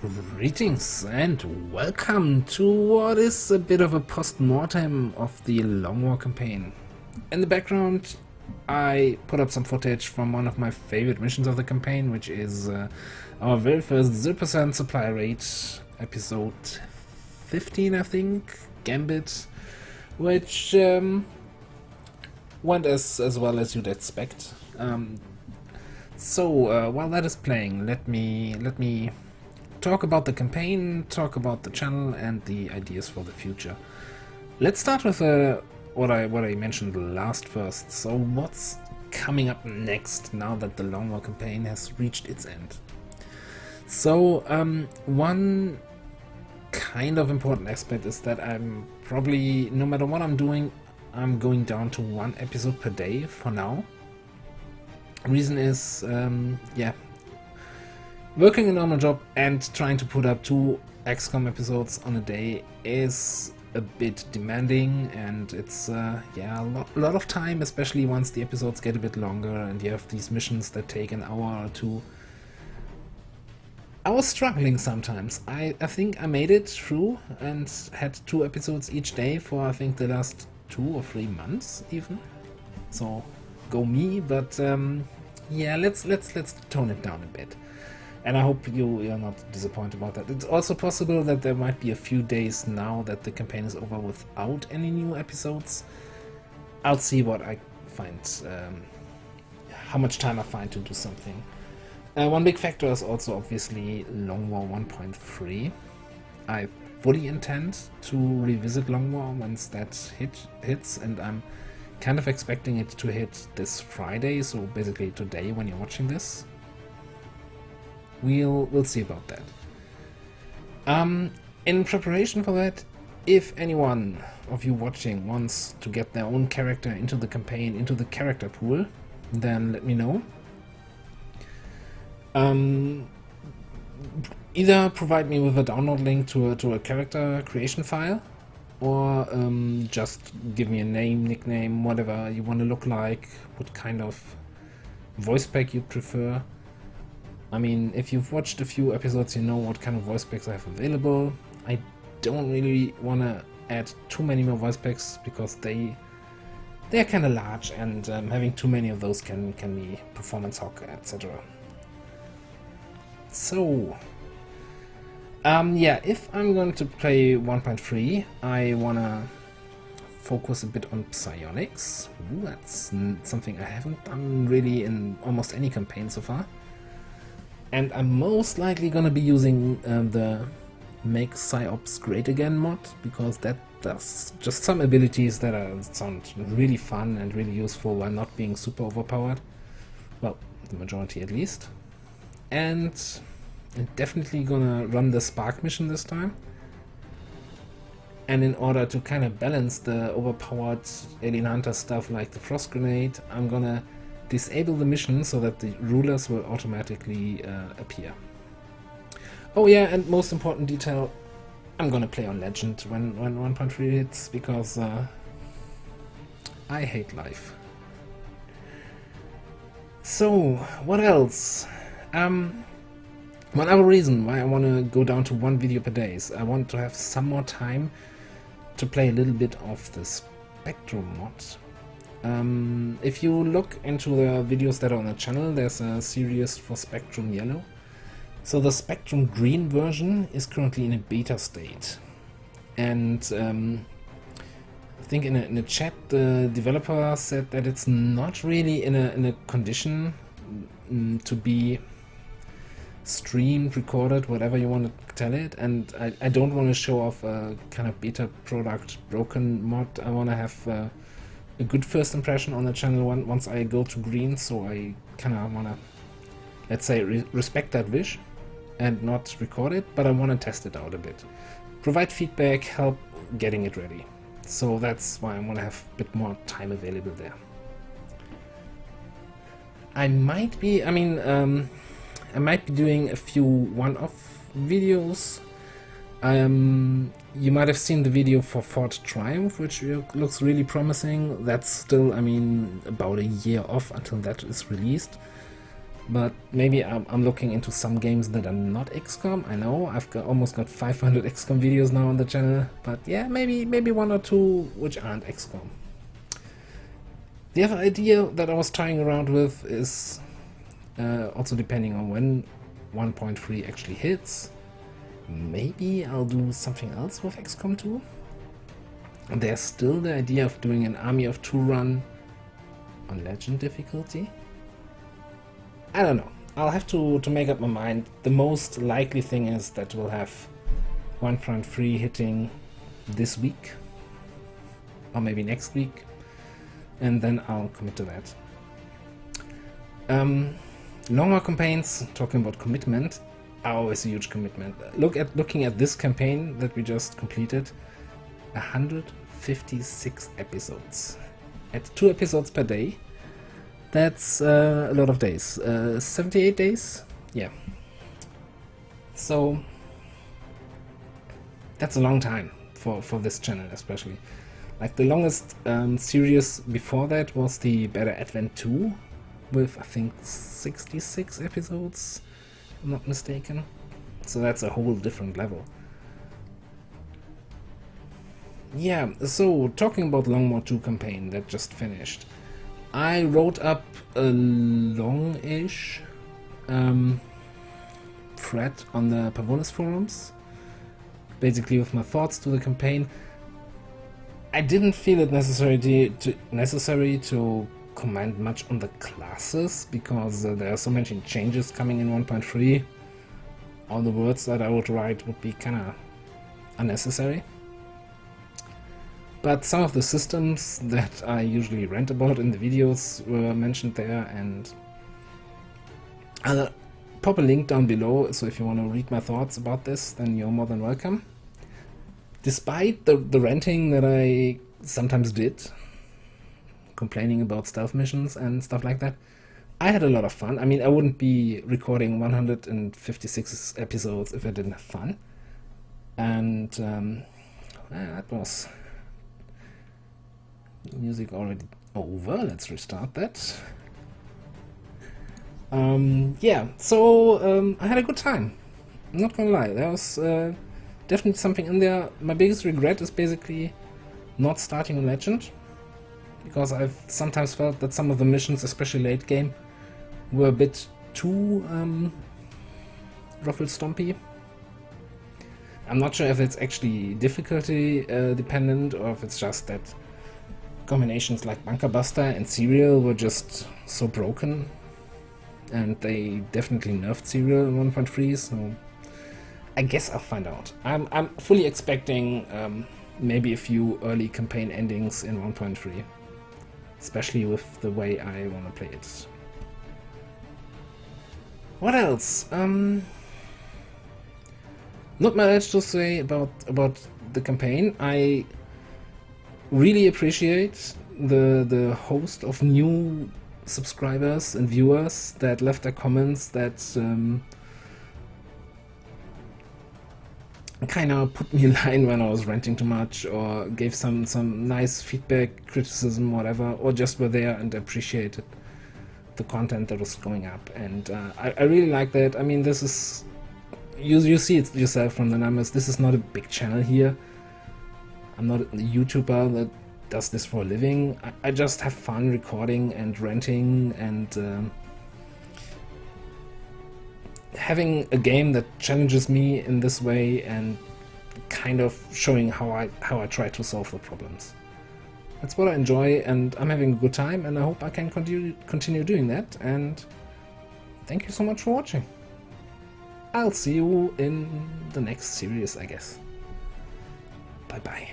Greetings and welcome to what is a bit of a post-mortem of the Long War campaign. In the background I put up some footage from one of my favorite missions of the campaign, which is our very first 0% supply rate, episode 15 I think, Gambit, which went as well as you'd expect. So while that is playing, let me talk about the campaign, talk about the channel and the ideas for the future. Let's start with what I mentioned last first. So what's coming up next now that the Long War campaign has reached its end? So one kind of important aspect is that I'm probably, no matter what I'm doing, I'm going down to one episode per day for now. Reason is, working a normal job and trying to put up 2 XCOM episodes on a day is a bit demanding, and it's a lot of time, especially once the episodes get a bit longer and you have these missions that take an hour or two. I was struggling sometimes. I think I made it through and had 2 episodes each day for I think the last 2 or 3 months even. So go me, but yeah, let's tone it down a bit. And I hope you're not disappointed about that. It's also possible that there might be a few days now that the campaign is over without any new episodes. I'll see what I find, how much time I find to do something. One big factor is also obviously Long War 1.3. I fully intend to revisit Long War once that hits, and I'm kind of expecting it to hit this Friday, so basically today when you're watching this. We'll see about that. In preparation for that, if anyone of you watching wants to get their own character into the campaign, into the character pool, then let me know. Either provide me with a download link to a character creation file, or just give me a name, nickname, whatever you want to look like, what kind of voice pack you prefer. I mean, if you've watched a few episodes, you know what kind of voice packs I have available. I don't really want to add too many more voice packs because they're kind of large, and having too many of those can be performance hog, etc. So, yeah, if I'm going to play 1.3, I want to focus a bit on psionics. Ooh, that's something I haven't done really in almost any campaign so far. And I'm most likely gonna be using the Make Psyops Great Again mod, because that does just some abilities that sound really fun and really useful while not being super overpowered. Well, the majority at least. And I'm definitely gonna run the Spark mission this time. And in order to kind of balance the overpowered Alien Hunter stuff like the Frost Grenade, I'm gonna disable the mission so that the rulers will automatically appear. Oh yeah, and most important detail, I'm gonna play on Legend when 1.3 hits, because I hate life. So, what else? One other reason why I want to go down to 1 video per day is I want to have some more time to play a little bit of the Spectrum mod. If you look into the videos that are on the channel, there's a series for Spectrum Yellow. So the Spectrum Green version is currently in a beta state. And I think in a chat the developer said that it's not really in a condition to be streamed, recorded, whatever you want to tell it. And I don't want to show off a kind of beta product broken mod. I want to have a good first impression on the channel once I go to green, so I kind of want to, let's say, respect that wish and not record it, but I want to test it out a bit. Provide feedback, help getting it ready. So that's why I want to have a bit more time available there. I might be doing a few one-off videos. You might have seen the video for Fort Triumph, which looks really promising. That's still, about a year off until that is released. but maybe I'm looking into some games that are not XCOM. I know I've almost got 500 XCOM videos now on the channel, but yeah, maybe one or two which aren't XCOM. The other idea that I was trying around with is also depending on when 1.3 actually hits. Maybe I'll do something else with XCOM 2. And there's still the idea of doing an Army of Two run on Legend difficulty. I don't know. I'll have to make up my mind. The most likely thing is that we'll have 1.3 hitting this week, or maybe next week, and then I'll commit to that. Longer campaigns, talking about commitment, are always a huge commitment. Looking at this campaign that we just completed, 156 episodes. At 2 episodes per day, that's a lot of days. 78 days? Yeah. So that's a long time for this channel especially. Like the longest series before that was the Better Advent 2 with I think 66 episodes, if I'm not mistaken. So that's a whole different level. Yeah, so talking about Longmore 2 campaign that just finished, I wrote up a long-ish thread on the Pavonis forums, basically with my thoughts to the campaign. I didn't feel it necessary to comment much on the classes, because there are so many changes coming in 1.3. All the words that I would write would be kinda unnecessary. But some of the systems that I usually rant about in the videos were mentioned there, and I'll pop a link down below, so if you want to read my thoughts about this, then you're more than welcome. Despite the ranting that I sometimes did, complaining about stealth missions and stuff like that, I had a lot of fun. I mean, I wouldn't be recording 156 episodes if I didn't have fun. And that was... Music already over. Let's restart that. Yeah, so I had a good time. I'm not gonna lie, there was definitely something in there. My biggest regret is basically not starting a Legend, because I've sometimes felt that some of the missions, especially late game, were a bit too ruffle-stompy. I'm not sure if it's actually difficulty dependent, or if it's just that combinations like Bunker Buster and Serial were just so broken, and they definitely nerfed Serial in 1.3, so I guess I'll find out. I'm fully expecting maybe a few early campaign endings in 1.3, especially with the way I want to play it. What else? Not much to say about the campaign. I really appreciate the host of new subscribers and viewers that left their comments that kind of put me in line when I was ranting too much, or gave some nice feedback, criticism, whatever, or just were there and appreciated the content that was going up. And I really like that. I mean, this is, you see it yourself from the numbers, this is not a big channel here. I'm not a YouTuber that does this for a living. I just have fun recording and ranting and having a game that challenges me in this way, and kind of showing how I try to solve the problems. That's what I enjoy, and I'm having a good time, and I hope I can continue doing that. And thank you so much for watching. I'll see you in the next series, I guess. Bye bye.